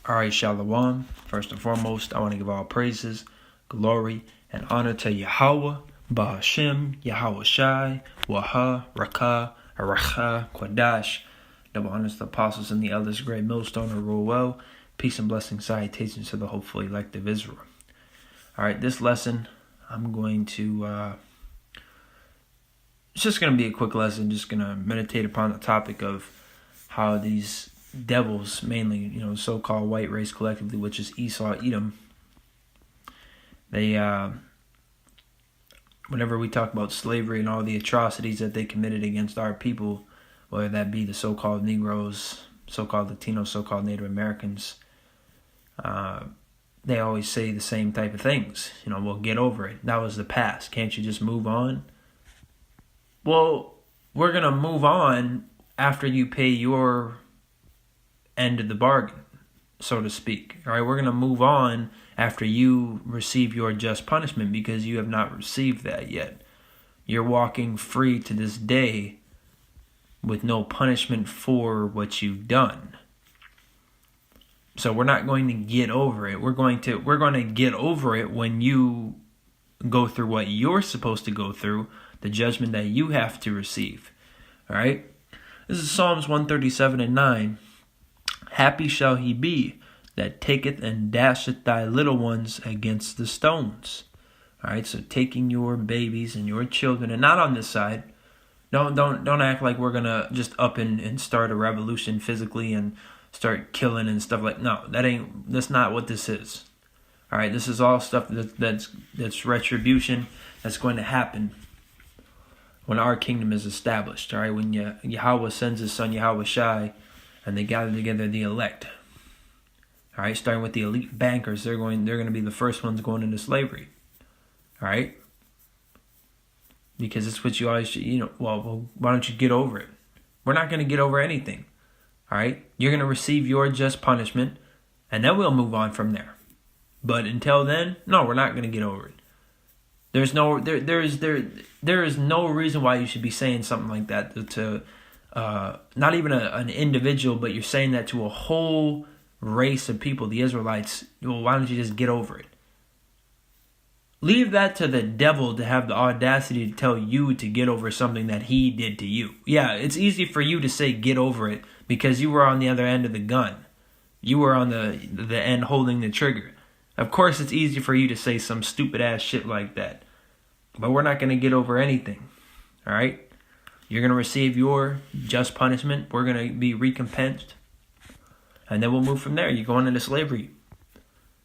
All right, Shalom. First and foremost, I want to give all praises, glory, and honor to Yahweh, Bahashem, Yahweh Shai, Waha, Rakah, Aracha, Quadash. Double honors to the apostles and the elders, great millstone, and rule well. Peace and blessing, salutations to the hopeful elect of Israel. All right, this lesson, I'm going to, it's just going to be a quick lesson, just going to meditate upon the topic of how these devils, mainly, so-called white race collectively, which is Esau, Edom, they, whenever we talk about slavery and all the atrocities that they committed against our people, whether that be the so-called Negroes, so-called Latinos, so-called Native Americans, they always say the same type of things. Well, get over it. That was the past. Can't you just move on? Well, we're going to move on after you pay your end of the bargain, so to speak. All right, we're going to move on after you receive your just punishment, because you have not received that yet. You're walking free to this day with no punishment for what you've done. So we're not going to get over it. We're going to get over it when you go through what you're supposed to go through, the judgment that you have to receive. All right? This is Psalms 137:9. Happy shall he be that taketh and dasheth thy little ones against the stones. All right, so taking your babies and your children, and not on this side. Don't act like we're gonna just up and start a revolution physically and start killing and stuff like. No, that's not what this is. All right, this is all stuff that's retribution that's going to happen when our kingdom is established. All right, when Yahweh sends his son Yahweh Shai, and they gather together the elect. All right, starting with the elite bankers, they're going to be the first ones going into slavery. All right, because it's what you always, well, why don't you get over it? We're not going to get over anything. All right, you're going to receive your just punishment, and then we'll move on from there. But until then, no, we're not going to get over it. There is no reason why you should be saying something like that to not even an individual, but you're saying that to a whole race of people, the Israelites. Well, why don't you just get over it? Leave that to the devil to have the audacity to tell you to get over something that he did to you. Yeah, it's easy for you to say get over it because you were on the other end of the gun. You were on the end holding the trigger. Of course, it's easy for you to say some stupid ass shit like that. But we're not going to get over anything. All right? You're going to receive your just punishment. We're going to be recompensed. And then we'll move from there. You're going into slavery.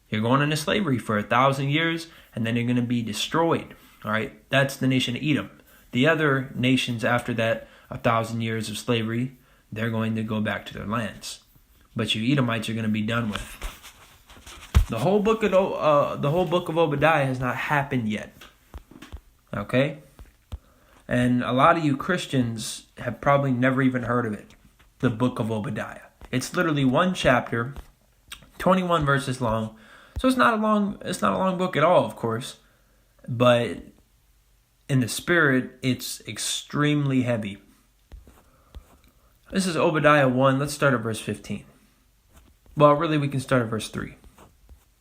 You're going into slavery for 1,000 years, and then you're going to be destroyed. All right? That's the nation of Edom. The other nations after that 1,000 years of slavery, they're going to go back to their lands. But you Edomites are going to be done with. The whole book of Obadiah has not happened yet. Okay? And a lot of you Christians have probably never even heard of it. The book of Obadiah. It's literally one chapter, 21 verses long. So it's not a long book at all, of course. But in the spirit, it's extremely heavy. This is Obadiah 1. Let's start at verse 15. Well, really, we can start at verse 3.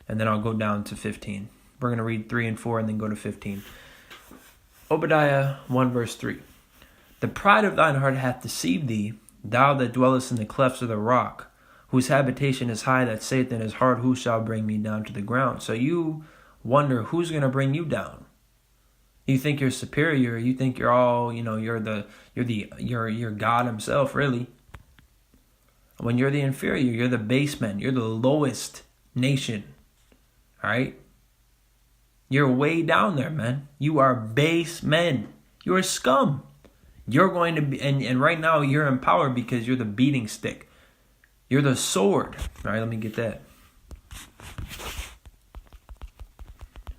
And then I'll go down to 15. We're going to read 3 and 4 and then go to 15. Obadiah 1 verse 3. The pride of thine heart hath deceived thee, thou that dwellest in the clefts of the rock, whose habitation is high, that saith in his heart, who shall bring me down to the ground? So you wonder who's going to bring you down. You think you're superior. You think you're all, you're God himself, really. When you're the inferior, you're the base men. You're the lowest nation. All right? You're way down there, man. You are base men. You're scum. You're going to be, and right now you're in power because you're the beating stick. You're the sword. All right, let me get that.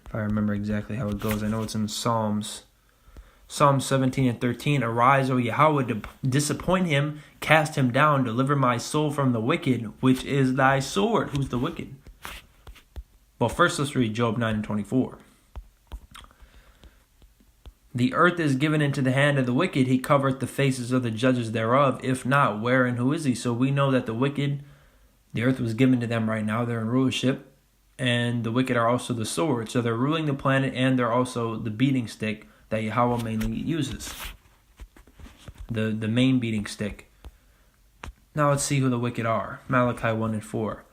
If I remember exactly how it goes. I know it's in Psalms. Psalm 17 and 13. Arise, O Yahweh, disappoint him, cast him down, deliver my soul from the wicked, which is thy sword. Who's the wicked? Well, first let's read Job 9 and 24. The earth is given into the hand of the wicked. He covereth the faces of the judges thereof. If not, where and who is he? So we know that the wicked, The earth was given to them right now. They're in rulership. And the wicked are also the sword. So they're ruling the planet, and they're also the beating stick that Yahweh mainly uses. The main beating stick. Now let's see who the wicked are. Malachi 1 and 4.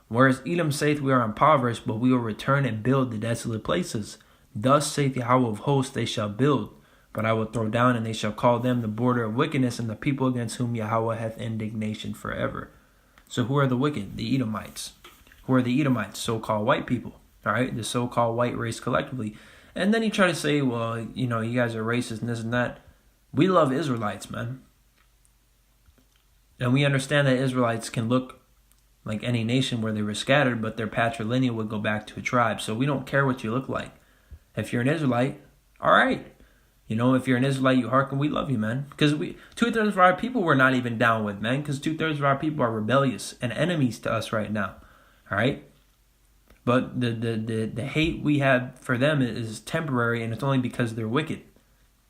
Whereas Edom saith, we are impoverished, but we will return and build the desolate places. Thus saith Yahweh of hosts, they shall build, but I will throw down, and they shall call them the border of wickedness, and the people against whom Yahweh hath indignation forever. So who are the wicked? The Edomites. Who are the Edomites? So-called white people. All right, the so-called white race collectively. And then he tried to say, well, you guys are racist and this and that. We love Israelites, man. And we understand that Israelites can look like any nation where they were scattered, but their patrilineal would go back to a tribe. So we don't care what you look like. If you're an Israelite, all right. If you're an Israelite, you hearken, we love you, man. Because 2/3 of our people we're not even down with, man. Because 2/3 of our people are rebellious and enemies to us right now. All right? But the hate we have for them is temporary, and it's only because they're wicked.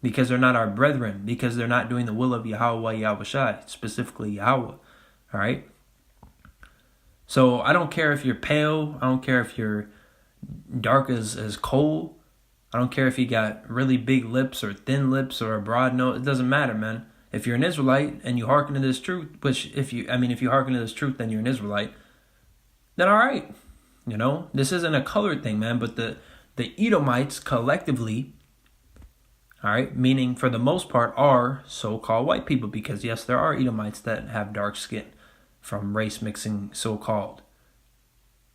Because they're not our brethren. Because they're not doing the will of Yahweh Yahushai, specifically Yahweh. All right? So I don't care if you're pale. I don't care if you're dark as coal. I don't care if you got really big lips or thin lips or a broad nose. It doesn't matter, man. If you're an Israelite and you hearken to this truth, which if you hearken to this truth, then you're an Israelite. Then all right. This isn't a colored thing, man. But the Edomites collectively, all right, meaning for the most part, are so-called white people. Because yes, there are Edomites that have dark skin from race mixing, so-called.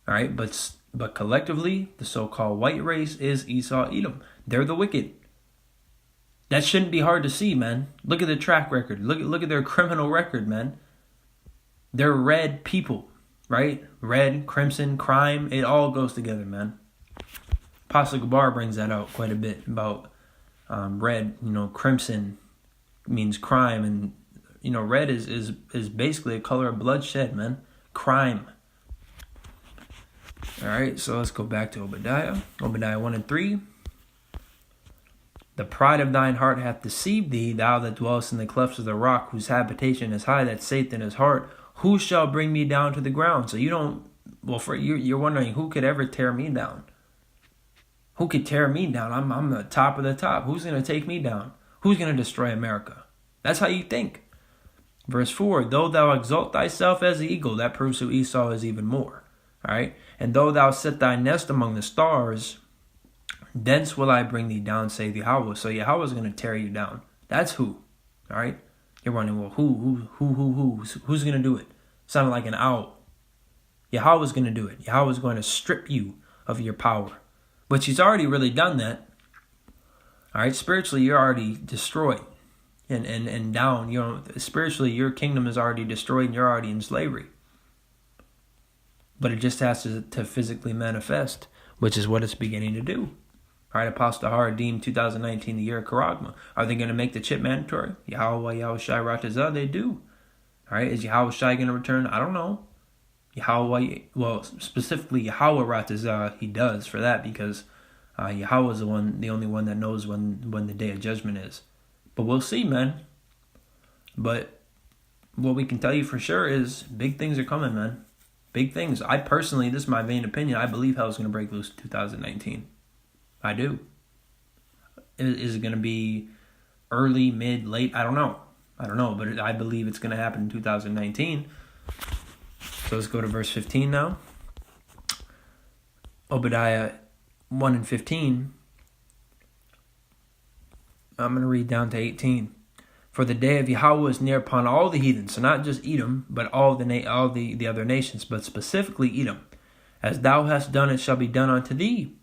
All right, but collectively, the so-called white race is Esau, Edom. They're the wicked. That shouldn't be hard to see, man. Look at the track record. Look at their criminal record, man. They're red people, right? Red, crimson, crime, it all goes together, man. Apostle Gabar brings that out quite a bit about red. Crimson means crime, and red is basically a color of bloodshed, man. Crime. All right, so let's go back to Obadiah. Obadiah 1 and 3. The pride of thine heart hath deceived thee, thou that dwellest in the clefts of the rock, whose habitation is high, that saith in his heart, who shall bring me down to the ground? So you're wondering, who could ever tear me down? Who could tear me down? I'm the top of the top. Who's going to take me down? Who's going to destroy America? That's how you think. Verse 4, though thou exalt thyself as the eagle, that proves who Esau is even more. All right. And though thou set thy nest among the stars, thence will I bring thee down, saith Yahweh. So Yahweh is going to tear you down. That's who. All right. You're wondering, well, who's going to do it? Sounded like an owl. Yahweh is going to do it. Yahweh is going to strip you of your power. But he's already really done that. All right. Spiritually, you're already destroyed and down. Spiritually, your kingdom is already destroyed and you're already in slavery. But it just has to physically manifest, which is what it's beginning to do. All right, Apostle Har deemed 2019 the year of Karagma. Are they going to make the chip mandatory? Yahweh, Yahushai, Ratazah, they do. All right, is Yahushai going to return? I don't know. Specifically Yahweh Ratazah, he does for that, because Yahweh is the only one that knows when the day of judgment is. But we'll see, man. But what we can tell you for sure is big things are coming, man. Big things. I personally, this is my vain opinion, I believe hell is going to break loose in 2019. I do. Is it going to be early, mid, late? I don't know. But I believe it's going to happen in 2019. So let's go to verse 15 now. Obadiah 1 and 15. I'm going to read down to 18. For the day of Yahweh is near upon all the heathen. So not just Edom, but all the other nations, but specifically Edom. As thou hast done, it shall be done unto thee.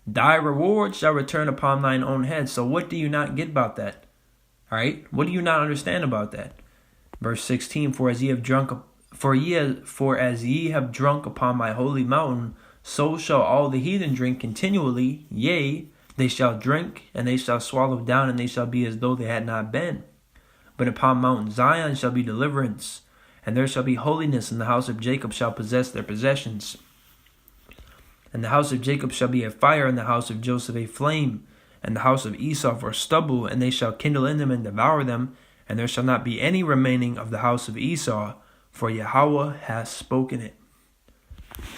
Thy reward shall return upon thine own head. So what do you not get about that? All right? What do you not understand about that? Verse 16, for as ye have drunk upon my holy mountain, so shall all the heathen drink continually. Yea, they shall drink, and they shall swallow down, and they shall be as though they had not been. But upon Mount Zion shall be deliverance, and there shall be holiness, and the house of Jacob shall possess their possessions. And the house of Jacob shall be a fire, and the house of Joseph a flame, and the house of Esau for stubble, and they shall kindle in them and devour them, and there shall not be any remaining of the house of Esau, for Yahweh has spoken it.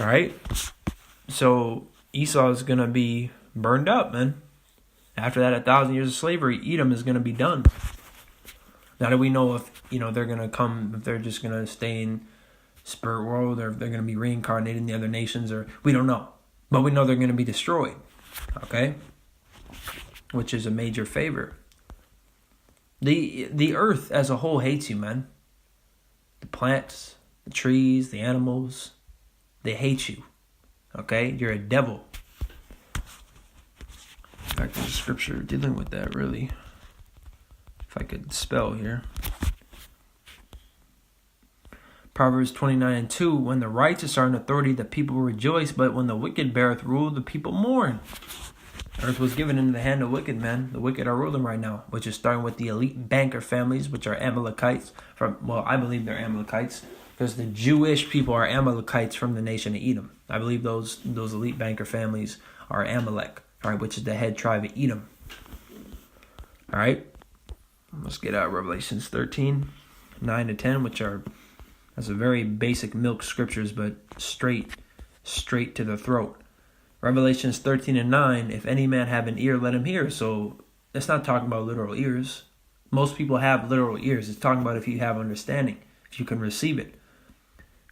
All right. So Esau is going to be burned up, man. After that, 1,000 years of slavery, Edom is going to be done. Now do we know if, they're going to come, if they're just going to stay in spirit world, or if they're going to be reincarnated in the other nations, or we don't know. But we know they're going to be destroyed. Okay? Which is a major favor. The earth as a whole hates you, man. The plants, the trees, the animals, they hate you. Okay? You're a devil. In fact, there's a scripture dealing with that, really. If I could spell here. Proverbs 29:2, when the righteous are in authority, the people rejoice, but when the wicked beareth rule, the people mourn. Earth was given into the hand of wicked men. The wicked are ruling right now, which is starting with the elite banker families, which are Amalekites. I believe they're Amalekites, because the Jewish people are Amalekites from the nation of Edom. I believe those elite banker families are Amalek, all right, which is the head tribe of Edom. All right, let's get out Revelations 13:9-10, which are, that's a very basic milk scriptures, but straight to the throat. Revelations 13:9, if any man have an ear, let him hear. So it's not talking about literal ears. Most people have literal ears. It's talking about if you have understanding, if you can receive it.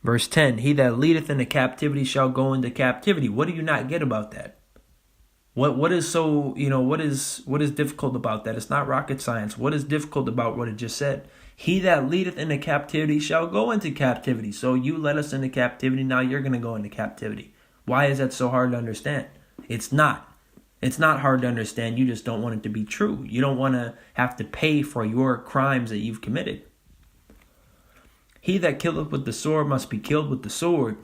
Verse 10, he that leadeth into captivity shall go into captivity. What do you not get about that? What is so, what is difficult about that? It's not rocket science. What is difficult about what it just said? He that leadeth into captivity shall go into captivity. So you led us into captivity, now you're going to go into captivity. Why is that so hard to understand? It's not. It's not hard to understand. You just don't want it to be true. You don't want to have to pay for your crimes that you've committed. He that killeth with the sword must be killed with the sword.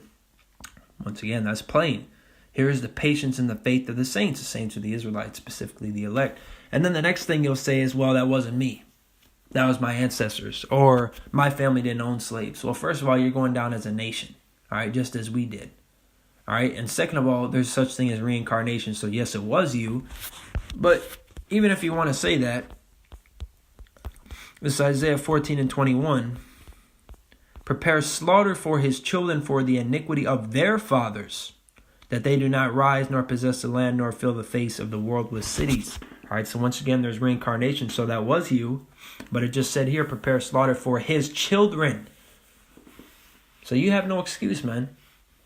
Once again, that's plain. Here is the patience and the faith of the saints. The saints are the Israelites, specifically the elect. And then the next thing you'll say is, well, that wasn't me. That was my ancestors. Or my family didn't own slaves. Well, first of all, you're going down as a nation. All right, just as we did. All right, and second of all, there's such thing as reincarnation. So yes, it was you. But even if you want to say that, this is Isaiah 14:21. Prepare slaughter for his children for the iniquity of their fathers, that they do not rise nor possess the land nor fill the face of the world with cities. All right, so once again, there's reincarnation. So that was you. But it just said here, prepare slaughter for his children. So you have no excuse, man.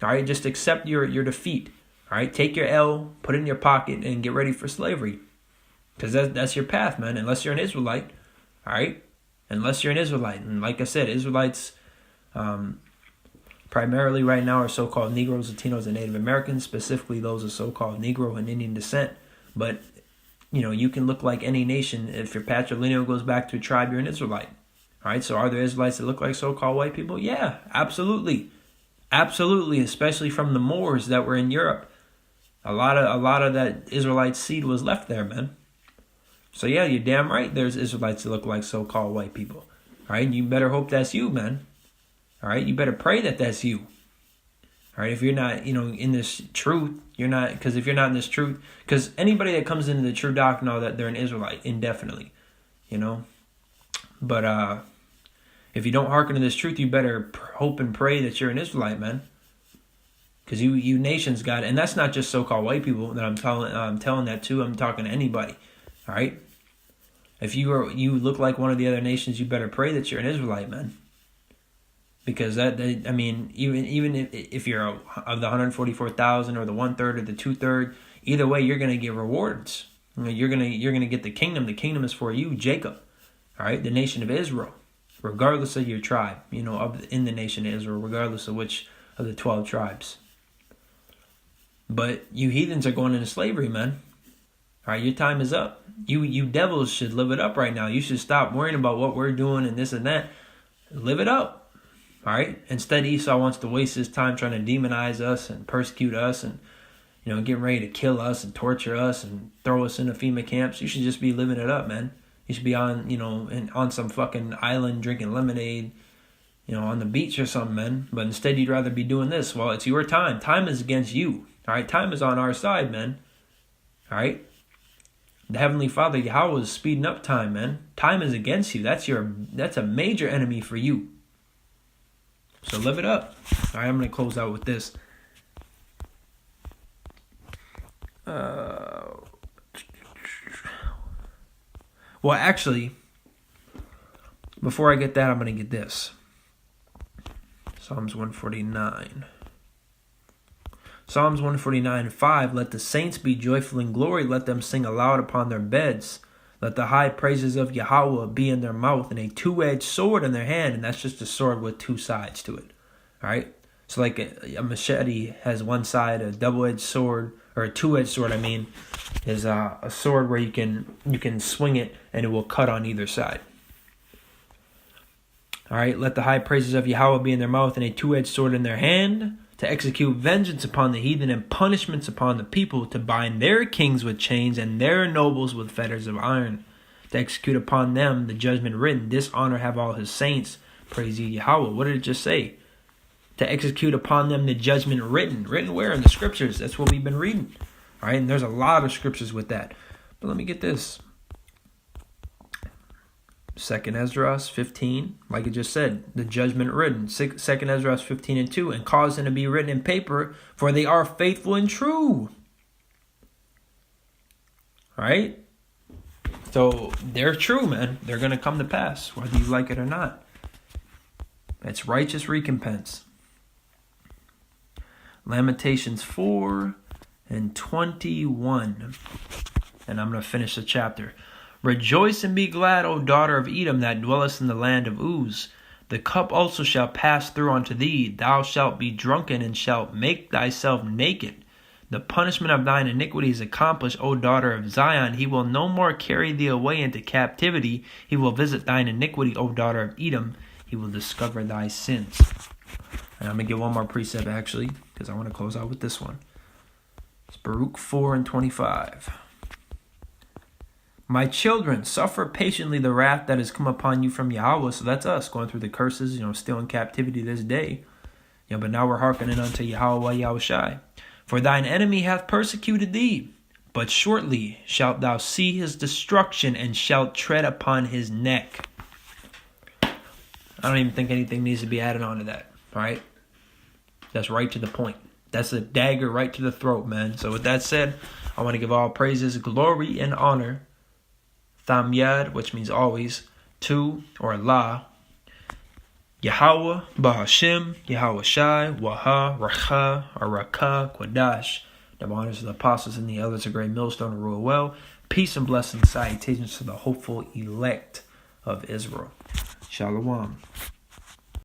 All right, just accept your defeat. All right, take your L, put it in your pocket, and get ready for slavery. Because that's your path, man, unless you're an Israelite. All right, unless you're an Israelite. And like I said, Israelites primarily right now are so-called Negroes, Latinos, and Native Americans, specifically those of so-called Negro and Indian descent. But, you can look like any nation. If your patrilineal goes back to a tribe, you're an Israelite. All right, so are there Israelites that look like so-called white people? Yeah, absolutely. Absolutely, especially from the Moors that were in Europe. A lot of that Israelite seed was left there, man. So yeah, you're damn right there's Israelites that look like so-called white people. All right, you better hope that's you, man. All right, you better pray that that's you. All right, if you're not, in this truth, you're not, because if you're not in this truth, because anybody that comes into the true doctrine know that they're an Israelite indefinitely, But if you don't hearken to this truth, you better hope and pray that you're an Israelite, man. Because you nations got it. And that's not just so-called white people that I'm telling that to. I'm talking to anybody. All right? If you look like one of the other nations, you better pray that you're an Israelite, man. Because even if you're of the 144,000 or the 1/3 or the 2/3, either way, you're going to get rewards. You're gonna get the kingdom. The kingdom is for you, Jacob. All right? The nation of Israel. Regardless of your tribe, in the nation of Israel, regardless of which of the 12 tribes. But you heathens are going into slavery, man. All right, your time is up. You devils should live it up right now. You should stop worrying about what we're doing and this and that. Live it up. All right? Instead, Esau wants to waste his time trying to demonize us and persecute us and, getting ready to kill us and torture us and throw us into FEMA camps. You should just be living it up, man. You should be on some fucking island drinking lemonade, on the beach or something, man. But instead, you'd rather be doing this. Well, it's your time. Time is against you. All right? Time is on our side, man. All right? The Heavenly Father, Yahweh, is speeding up time, man. Time is against you. That's a major enemy for you. So live it up. All right, I'm going to close out with this. Well, actually, before I get that, I'm going to get this. Psalms 149. Psalms 149:5. Let the saints be joyful in glory. Let them sing aloud upon their beds. Let the high praises of Yahweh be in their mouth and a two-edged sword in their hand. And that's just a sword with two sides to it. All right? So like a machete has one side, a double-edged sword, or a two-edged sword, is a sword where you can swing it and it will cut on either side. All right? Let the high praises of Yahweh be in their mouth and a two-edged sword in their hand, to execute vengeance upon the heathen and punishments upon the people, to bind their kings with chains and their nobles with fetters of iron, to execute upon them the judgment written. Dishonor have all his saints. Praise ye Yahweh. What did it just say? To execute upon them the judgment written. Written where? In the scriptures. That's what we've been reading. All right, and there's a lot of scriptures with that. But let me get this. 2nd Esdras 15, like it just said, the judgment written. 2nd Esdras 15:2, and cause them to be written in paper, for they are faithful and true. All right? So they're true, man. They're going to come to pass, whether you like it or not. It's righteous recompense. Lamentations 4:21. And I'm going to finish the chapter. Rejoice and be glad, O daughter of Edom, that dwellest in the land of Uz. The cup also shall pass through unto thee. Thou shalt be drunken, and shalt make thyself naked. The punishment of thine iniquity is accomplished, O daughter of Zion. He will no more carry thee away into captivity. He will visit thine iniquity, O daughter of Edom. He will discover thy sins. And I'm going to give one more precept, actually, because I want to close out with this one. It's Baruch 4:25. My children, suffer patiently the wrath that has come upon you from Yahweh. So that's us going through the curses, still in captivity this day. But now we're hearkening unto Yahweh Yahushai. For thine enemy hath persecuted thee, but shortly shalt thou see his destruction and shalt tread upon his neck. I don't even think anything needs to be added on to that. All right? That's right to the point. That's a dagger right to the throat, man. So with that said, I want to give all praises, glory, and honor. Tham Yad, which means always, to, or La, Yahweh, Bahashim, Yahweh Shai, Waha, Racha, Araka, Quadash. The honors of the apostles and the elders of great millstone rule well. Peace and blessings, salutations to the hopeful elect of Israel. Shalom.